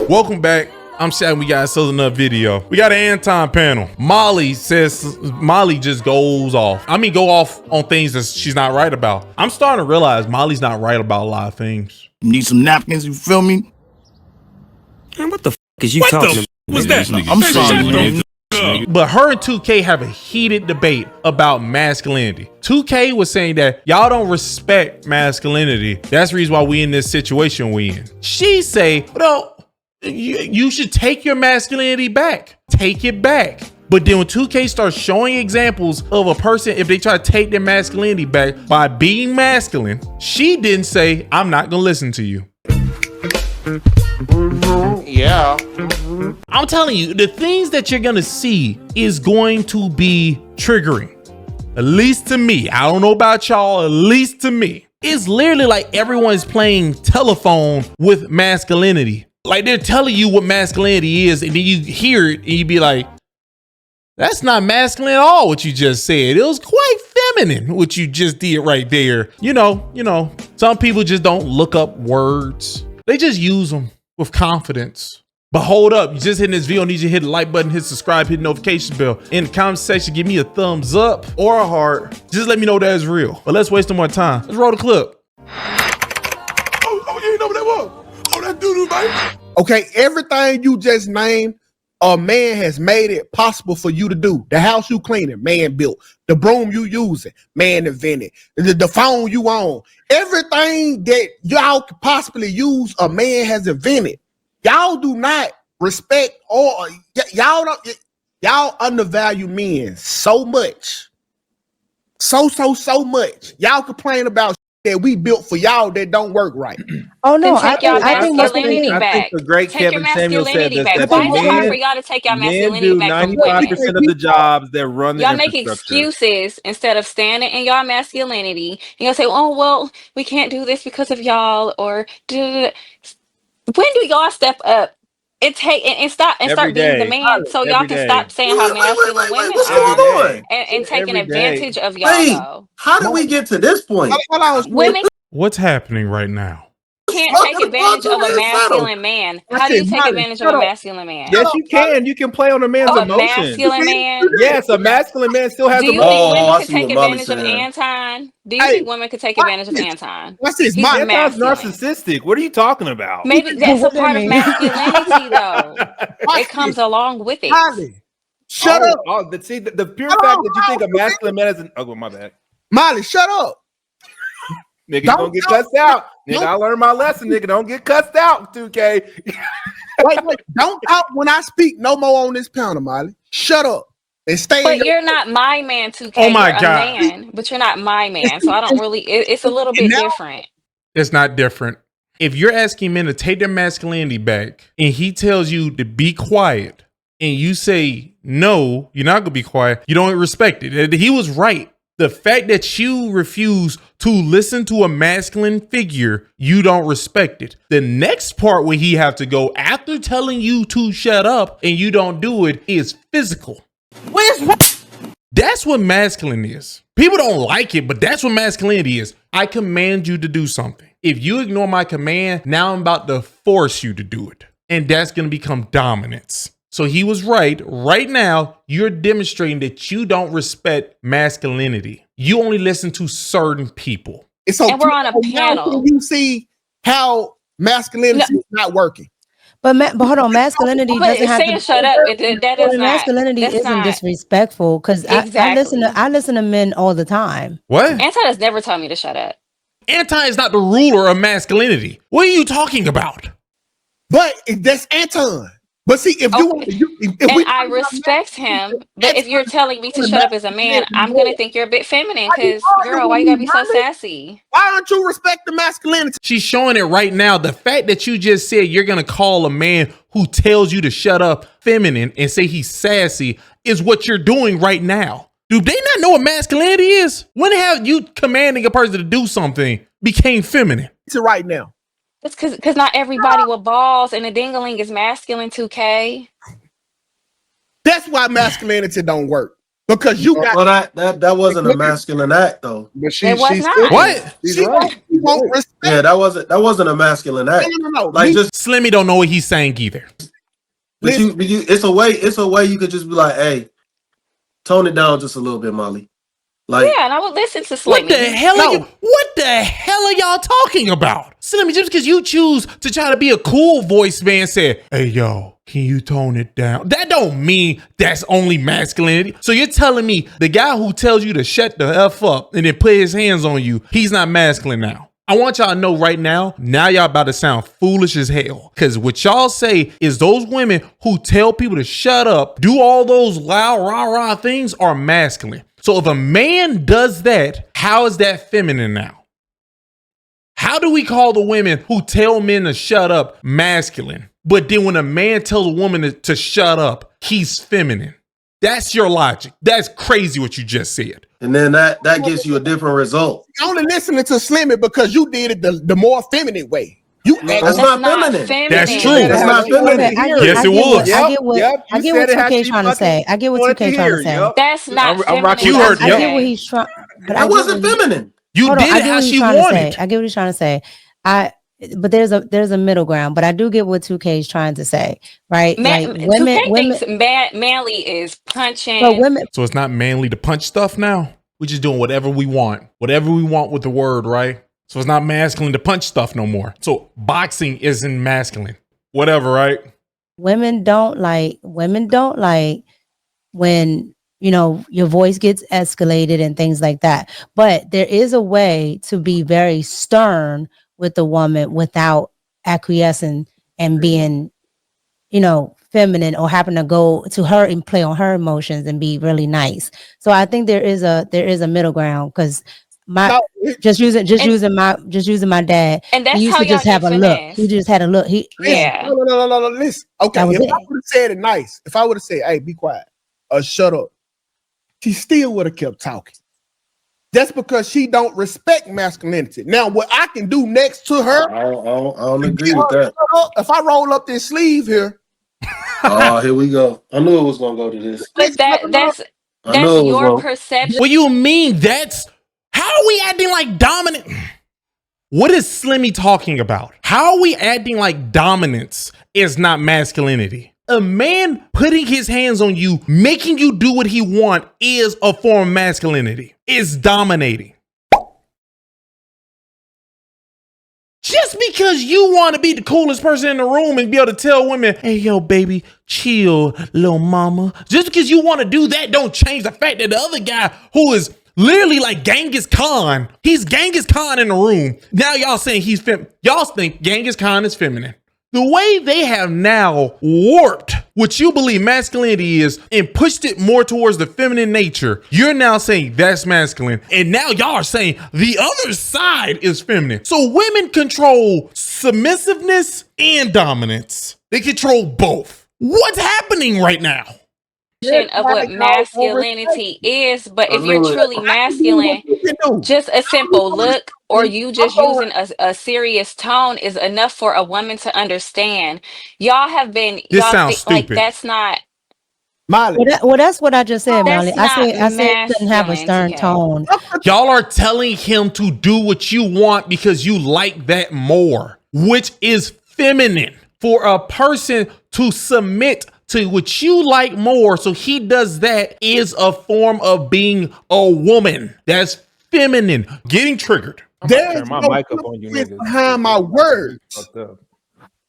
Welcome back. I'm sad we got another video. We got an Anton panel. Molly just goes off. I mean, go off on things that she's not right about. I'm starting to realize Molly's not right about a lot of things. You need some napkins, you feel me? Man, what the f is you talking about? What's that? I'm sorry, man. But her and 2K have a heated debate about masculinity. 2K was saying that y'all don't respect masculinity. That's the reason why we in this situation we in. She say, no, you should take your masculinity back. Take it back. But then when 2K starts showing examples of a person, if they try to take their masculinity back by being masculine, she didn't say, I'm not gonna listen to you. Yeah. I'm telling you, the things that you're gonna see is going to be triggering. At least to me. I don't know about y'all, at least to me. It's literally like everyone's playing telephone with masculinity. Like they're telling you what masculinity is, and then you hear it and you be like, that's not masculine at all what you just said. It was quite feminine what you just did right there. You know, some people just don't look up words. They just use them with confidence. But hold up, you just hitting this video, I need you to hit the like button, hit subscribe, hit notification bell. In the comment section, give me a thumbs up or a heart. Just let me know that it's real. But let's waste no more time. Let's roll the clip. Oh, you ain't know what that was? Oh, that doo-doo, baby. Okay, everything you just named, a man has made it possible for you to do. The house you cleaning, man built. The broom you using, man invented. The phone you own. Everything that y'all could possibly use, a man has invented. Y'all do not respect or y'all undervalue men so much. So much. Y'all complain about that we built for y'all that don't work right. Oh no, I think masculinity back. I think the great take Kevin your Samuel said masculinity this. back. That Why is it hard men, for y'all to take your men masculinity do back 95% of the jobs that run the y'all make infrastructure. excuses instead of standing in y'all masculinity. And y'all say, oh, well, we can't do this because of y'all. Or when do y'all step up and start Every being the day. man so y'all Every can day. stop saying how masculine women What's are going on? and taking Every day. advantage of y'all though. How did we get to this point? Women What's happening right now? can't take advantage of a masculine man. How do you take advantage of a masculine man? Yes, you can. You can play on a man's Oh, a emotions. masculine man? Yes, a masculine man still has Do you emotions. think women I could see take what Molly's advantage of saying. Anton? Do you think women could take advantage of Anton? What's this? He's Molly? Anton's masculine. narcissistic. What are you talking about? Maybe that's a What that part of mean? masculinity, though. It comes along with it. Molly, shut up. See, the pure fact that you think a masculine man is an... Oh, my bad. Molly, shut up. Nigga, you don't get cussed out. Nigga, I learned my lesson, nigga. Don't get cussed out, 2K. Wait. Don't talk when I speak no more on this panel, Molly. Shut up. And stay But you're not my man, 2K. Oh my you're God. a man, but you're not my man. So I don't really, it's a little bit different. It's not different. If you're asking men to take their masculinity back and he tells you to be quiet and you say, no, you're not gonna be quiet, you don't respect it. He was right. The fact that you refuse to listen to a masculine figure, you don't respect it. The next part where he have to go after telling you to shut up and you don't do it is physical. That's what masculine is. People don't like it, but that's what masculinity is. I command you to do something. If you ignore my command, now I'm about to force you to do it. And that's going to become dominance. So he was right. Right now, you're demonstrating that you don't respect masculinity. You only listen to certain people. And we're on a panel. You see how masculinity is not working. But hold on, masculinity doesn't have to shut up. That is not. Masculinity isn't disrespectful because I listen to men all the time. What? Anton has never told me to shut up. Anton is not the ruler of masculinity. What are you talking about? But that's Anton. But see, I respect him, but if you're telling me to shut up as a man, I'm gonna think you're a bit feminine. Because, girl, why you gotta be so sassy? Why don't you respect the masculinity? She's showing it right now. The fact that you just said you're gonna call a man who tells you to shut up feminine and say he's sassy is what you're doing right now. Do they not know what masculinity is? When have you commanding a person to do something became feminine? It's right now. It's because not everybody with balls and a dingling is masculine, 2K. That's why masculinity don't work. because you got. Well, that wasn't a masculine act, though. But It was not. What? She's right. She won't respect. Yeah, that wasn't a masculine act. No. Like just, Slimmy don't know what he's saying either. but it's a way you could just be like, hey, tone it down just a little bit, Molly. Like, Yeah, and I would listen to Slimmy. What the hell? What the hell are y'all talking about? Slimmy, just because you choose to try to be a cool voice man, said, "Hey yo, can you tone it down?" That don't mean that's only masculinity. So you're telling me the guy who tells you to shut the F up and then put his hands on you, he's not masculine now? I want y'all to know right now y'all about to sound foolish as hell. Because what y'all say is those women who tell people to shut up, do all those loud, rah-rah things are masculine. So if a man does that, how is that feminine now? How do we call the women who tell men to shut up masculine? But then when a man tells a woman to shut up, he's feminine. That's your logic. That's crazy what you just said. and then that gets you a different result. You're only listening to Slimmy because you did it the more feminine way. That's not feminine. That's true. That's not feminine. Yes, it was. I get what 2K trying to say. I get what 2K trying to say. That's not feminine. You heard. I get what he's trying. That wasn't feminine. You did it how she wanted. I get what he's trying to say. But there's a middle ground. But I do get what 2K is trying to say, right? Like women thinks manly is punching. But women. So it's not manly to punch stuff now. We're just doing whatever we want with the word, right? So it's not masculine to punch stuff no more. So boxing isn't masculine. Whatever, right? Women don't like when, you know, your voice gets escalated and things like that. But there is a way to be very stern with the woman without acquiescing and being, you know, feminine or having to go to her and play on her emotions and be really nice. So I think there is a middle ground, because just using my dad. And that's he used how to just have a look. He just had a look. No. Listen. Okay, if I would have said it nice, if I would have said, "Hey, be quiet," or "Shut up," she still would have kept talking. That's because she don't respect masculinity. Now, what I can do next to her, I don't agree with that. If I roll up this sleeve here, oh, here we go. I knew it was gonna go to this. But that's your perception. What do you mean? How are we acting like dominant? What is Slimmy talking about? How are we acting like dominance is not masculinity? A man putting his hands on you, making you do what he wants, is a form of masculinity. It's dominating. Just because you want to be the coolest person in the room and be able to tell women, "Hey, yo, baby, chill, little mama." Just because you want to do that don't change the fact that the other guy who is literally like Genghis Khan, he's Genghis Khan in the room. Now y'all saying y'all think Genghis Khan is feminine. The way they have now warped what you believe masculinity is and pushed it more towards the feminine nature, you're now saying that's masculine. And now y'all are saying the other side is feminine. So women control submissiveness and dominance. They control both. What's happening right now? Of what masculinity is, but if you're truly masculine, just a simple look or you just using a serious tone is enough for a woman to understand. Y'all have been like that's not Molly. Well, that's what I just said, Molly. I said couldn't have a stern tone. Y'all are telling him to do what you want because you like that more, which is feminine. For a person to submit to what you like more, so he does that, is a form of being a woman. That's feminine. Getting triggered. There's my mic up on you niggas behind my words.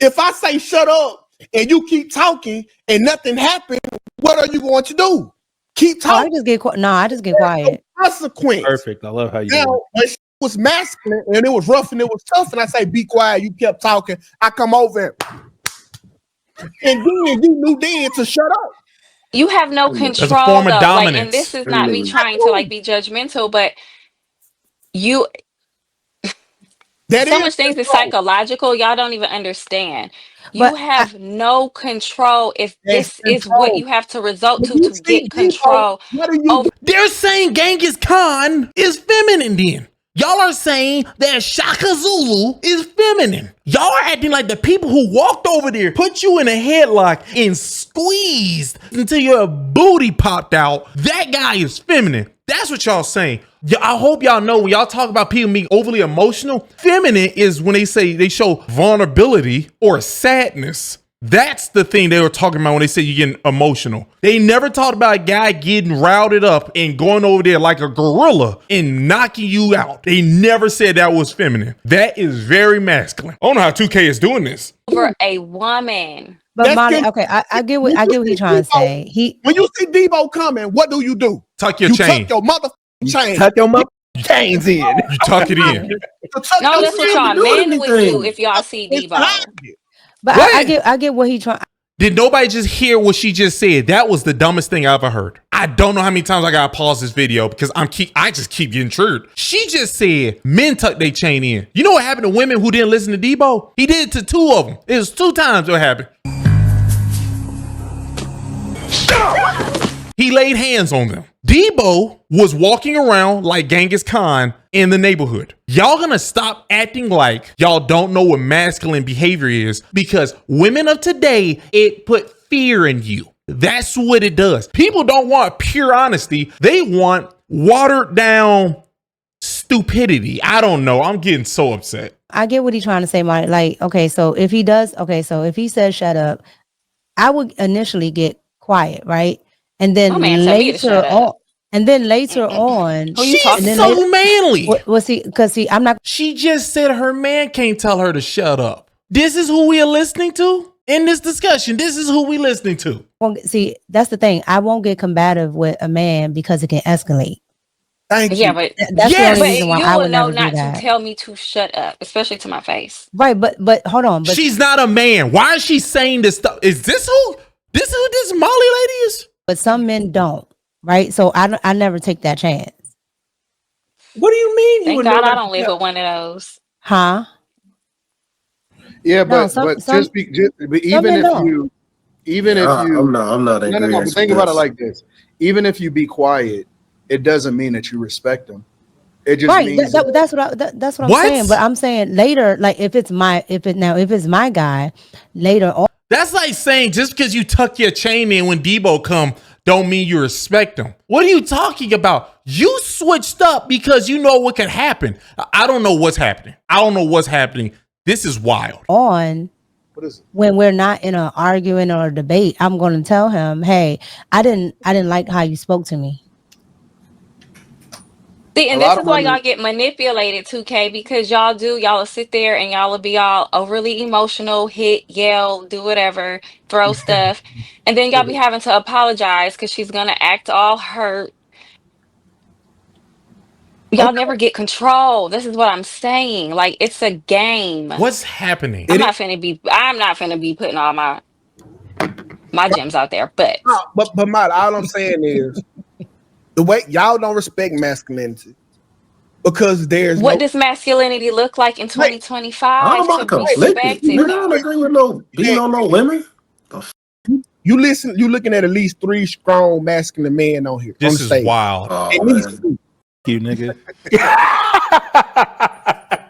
If I say shut up and you keep talking and nothing happened, what are you going to do? Keep talking. I just get quiet. Consequence. Perfect. I love how you now, when she was masculine and it was rough and it was tough, and I say be quiet, you kept talking. I come over and then you knew then to shut up. You have no control. That's a form of dominance. Like, and this is not me trying to like be judgmental, but so much things is psychological. Y'all don't even understand. You have no control if this is what you have to resort to get control. They're saying Genghis Khan is feminine then. Y'all are saying that Shaka Zulu is feminine. Y'all are acting like the people who walked over there, put you in a headlock and squeezed until your booty popped out. That guy is feminine. That's what y'all saying. I hope y'all know when y'all talk about people being overly emotional, feminine is when they show vulnerability or sadness. That's the thing they were talking about when they said you're getting emotional. They never talked about a guy getting routed up and going over there like a gorilla and knocking you out. They never said that was feminine. That is very masculine. I don't know how 2K is doing this. For a woman. But Molly, okay, I get what he's trying to say. When you see Debo coming, what do? Tuck your chain. Tuck your motherfucking chain. Tuck your motherfucking chains in. You tuck it in. No, that's what y'all men would do if y'all see Debo. But I get what he trying. Did nobody just hear what she just said? That was the dumbest thing I ever heard. I don't know how many times I gotta pause this video because I just keep getting triggered. She just said men tuck their chain in. You know what happened to women who didn't listen to Debo? He did it to 2 of them. It was 2 times what happened. He laid hands on them. Debo was walking around like Genghis Khan in the neighborhood. Y'all gonna stop acting like y'all don't know what masculine behavior is, because women of today, it put fear in you. That's what it does. People don't want pure honesty. They want watered down stupidity. I don't know. I'm getting so upset. I get what he's trying to say, Marty. Like, okay, so if he says shut up, I would initially get quiet, right? And then later on, she's so manly. Well, see, because I'm not. She just said her man can't tell her to shut up. This is who we are listening to in this discussion. This is who we listening to. Well, see, that's the thing. I won't get combative with a man because it can escalate. Thank you. Yeah, but that's the only reason why I would never do not that. to tell me to shut up, especially to my face. Right, but hold on. But she's not a man. Why is she saying this stuff? Is this who this Molly lady is? But some men don't, right? So I never take that chance. What do you mean? Thank God I don't live with one of those. Huh? Yeah, but I'm not. But think about it like this: even if you be quiet, it doesn't mean that you respect them. It just means that's what I'm saying. But I'm saying later, like if it's my guy, later on. That's like saying just because you tuck your chain in when Debo come, don't mean you respect him. What are you talking about? You switched up because you know what could happen. I don't know what's happening. I don't know what's happening. This is wild. What is it? When we're not in an argument or a debate, I'm going to tell him, "Hey, I didn't like how you spoke to me." See, and this is why y'all get manipulated, 2K, because y'all will sit there and y'all will be all overly emotional, hit, yell, do whatever, throw stuff. And then y'all be having to apologize because she's going to act all hurt. Y'all never get control. This is what I'm saying. Like, it's a game. What's happening? I'm not finna be putting all my gems out there, but Matt, all I'm saying is the way y'all don't respect masculinity because there's what does masculinity look like in 2025? I'm not conflicted. I don't agree with no being on no women. You looking at least 3 strong masculine men on here. This is wild. At least 2. You nigga.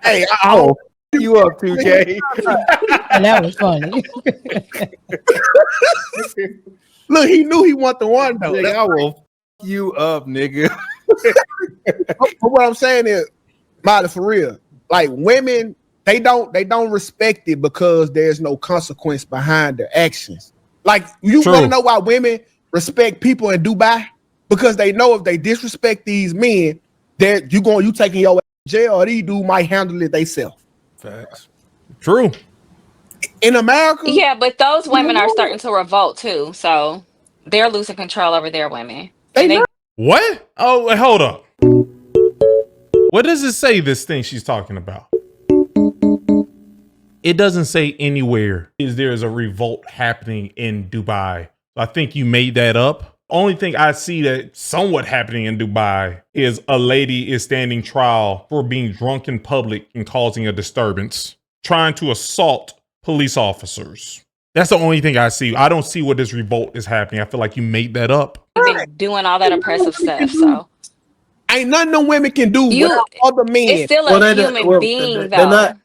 Hey, I'll you up, 2K. That was funny. Look, he knew he want the one though. Nigga, I will you up, nigga. But what I'm saying is, Molly, for real, like women, they don't respect it because there's no consequence behind their actions. Like you want to know why women respect people in Dubai? Because they know if they disrespect these men, that you taking your ass to jail, or these dudes might handle it themselves. Facts. True. In America, yeah, but those women are starting to revolt too, so they're losing control over their women. What? Oh, hold up. What does it say? This thing she's talking about? It doesn't say anywhere there is a revolt happening in Dubai. I think you made that up. Only thing I see that somewhat happening in Dubai is a lady is standing trial for being drunk in public and causing a disturbance, trying to assault police officers. That's the only thing I see. I don't see what this revolt is happening. I feel like you made that up. They're doing all that oppressive stuff. So ain't nothing no women can do without other men. It's still a human being, though. Not,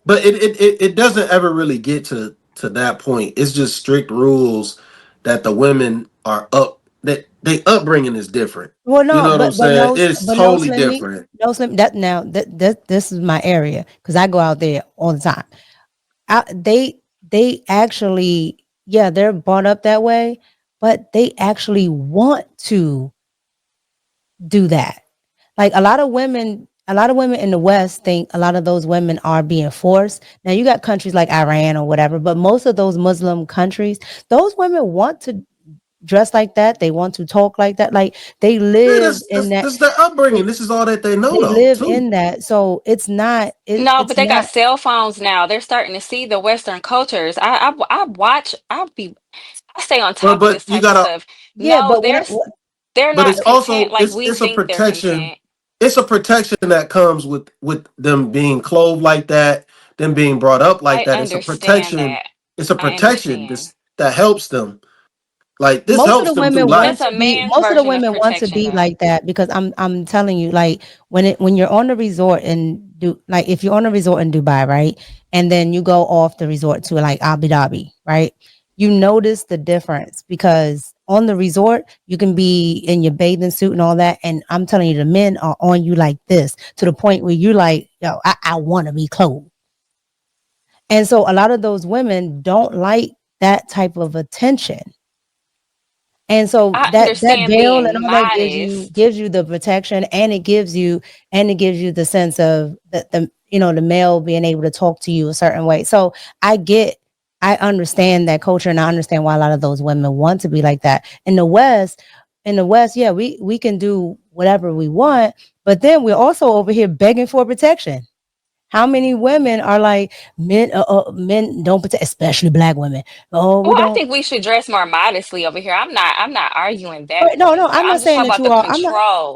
but it doesn't ever really get to that point. It's just strict rules that the women are that they upbringing is different. Well, no, you know what I'm saying? It's totally different. No, Slim. That now that this is my area because I go out there all the time. They actually, yeah, they're brought up that way, but they actually want to do that. Like a lot of women in the West think a lot of those women are being forced. Now you got countries like Iran or whatever, but most of those Muslim countries, those women want to dress like that. They want to talk like that. Like they live in that. This is their upbringing. This is all that they know. They live in that. So it's not. No, but they got cell phones now. They're starting to see the Western cultures. I watch. I stay on top of this type of stuff. Yeah, no, but they're but not it's content also like we it's a think they're protection. content. It's a protection that comes with them being clothed like that, them being brought up like that. It's a protection. It's a protection that helps them. Like this most of helps the them women through want life. to be. Most of the women want to be like that because I'm telling you, like when you're on the resort and if you're on a resort in Dubai, right, and then you go off the resort to like Abu Dhabi, right, you notice the difference because on the resort you can be in your bathing suit and all that, and I'm telling you, the men are on you like this to the point where you're like, yo, I want to be clothed. And so a lot of those women don't like that type of attention. And so that veil and all that gives you the protection, and it gives you the sense of the the male being able to talk to you a certain way. So I understand that culture, and I understand why a lot of those women want to be like that. In the West, yeah, we can do whatever we want, but then we're also over here begging for protection. How many women are like men don't protect, especially black women? I think we should dress more modestly over here. I'm not arguing that. No, I'm not saying that you are.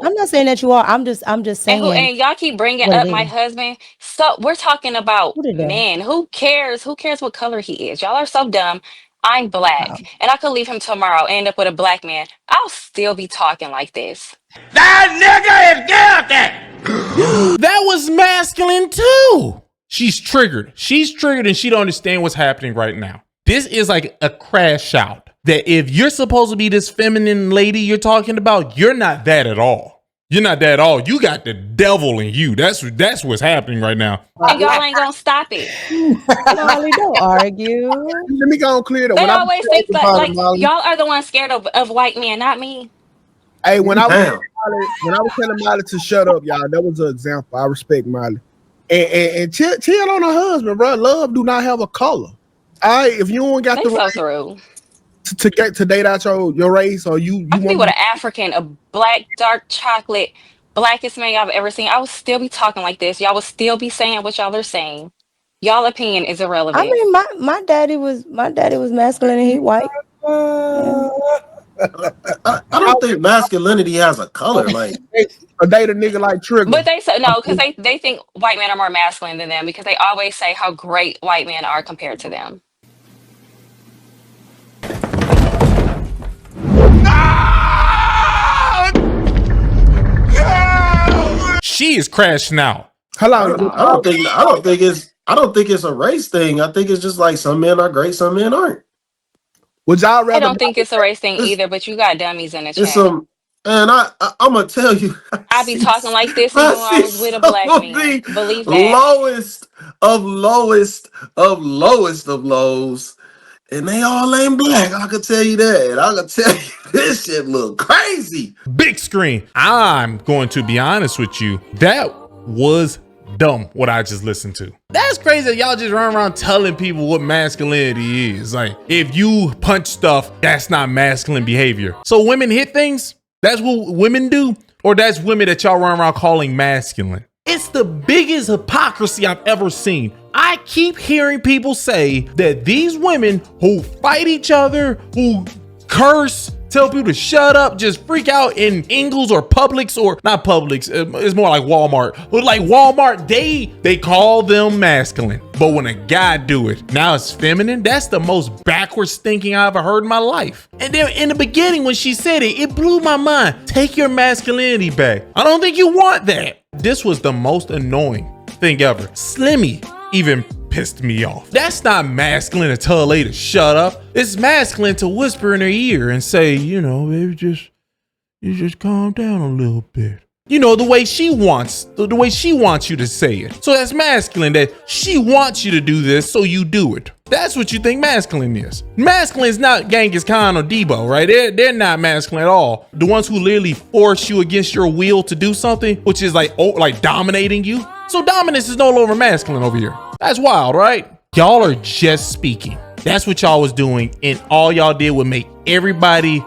I'm not saying that you are. I'm just saying. And y'all keep bringing up my husband. So we're talking about men. Who cares? Who cares what color he is? Y'all are so dumb. I'm black, and I could leave him tomorrow, end up with a black man. I'll still be talking like this. That nigga is guilty. That was masculine too. She's triggered, and she don't understand what's happening right now. This is like a crash out. That if you're supposed to be this feminine lady you're talking about, you're not that at all. You're not that at all. You got the devil in you. That's what's happening right now. And y'all ain't gonna stop it. Molly, don't argue. Let me go and clear that. They always think like y'all are the ones scared of white men, not me. Hey, when I was telling Molly to shut up, y'all, that was an example. I respect Molly. And chill on her husband, bro. Love do not have a color. All right, if you don't got the right to date out your race, or you I could be with an African, a black, dark chocolate, blackest man y'all have ever seen. I would still be talking like this. Y'all would still be saying what y'all are saying. Y'all opinion is irrelevant. I mean, my daddy was masculine and he white. I don't think masculinity has a color. Like a date a nigga like Trigger. But they say no, because they think white men are more masculine than them because they always say how great white men are compared to them. She is crashing out. Hello. I don't think it's a race thing. I think it's just like some men are great, some men aren't. Would y'all rather? I don't think it's a race thing either, but you got dummies in the chat. And I'm gonna tell you, I be talking like this even when I was with a black man. Believe that. Lowest of lows, and they all ain't black. I can tell you that. And I can tell you this shit look crazy. Big screen. I'm going to be honest with you. That was dumb what I just listened to. That's crazy that y'all just run around telling people what masculinity is. Like, if you punch stuff, that's not masculine behavior. So women hit things? That's what women do? Or that's women that y'all run around calling masculine? It's the biggest hypocrisy I've ever seen. I keep hearing people say that these women who fight each other, who curse, tell people to shut up, just freak out in Ingles or Publix, or not Publix, it's more like Walmart. But like Walmart, they call them masculine. But when a guy do it, now it's feminine. That's the most backwards thinking I ever heard in my life. And then in the beginning when she said it, it blew my mind. Take your masculinity back. I don't think you want that. This was the most annoying thing ever. Slimmy even pissed me off. That's not masculine to tell a lady to shut up. It's masculine to whisper in her ear and say, you know, baby, you just calm down a little bit. You know, the way she wants, the way she wants you to say it. So that's masculine, that she wants you to do this, so you do it. That's what you think masculine is. Masculine is not Genghis Khan or Debo, right? They're not masculine at all. The ones who literally force you against your will to do something, which is like dominating you. So dominance is no longer masculine over here. That's wild, right? Y'all are just speaking. That's what y'all was doing, and all y'all did was make everybody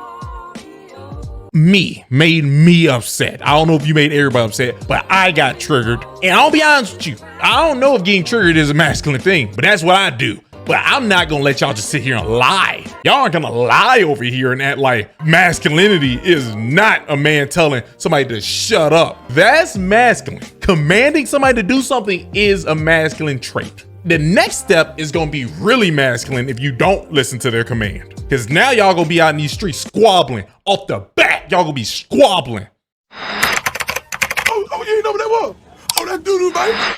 made me upset. I don't know if you made everybody upset, but I got triggered. And I'll be honest with you, I don't know if getting triggered is a masculine thing, but that's what I do. But I'm not gonna let y'all just sit here and lie. Y'all aren't gonna lie over here and act like masculinity is not a man telling somebody to shut up. That's masculine. Commanding somebody to do something is a masculine trait. The next step is gonna be really masculine if you don't listen to their command. Because now y'all gonna be out in these streets squabbling. Off the bat, y'all gonna be squabbling. Oh, you ain't know what that was? Oh, that doo-doo, man.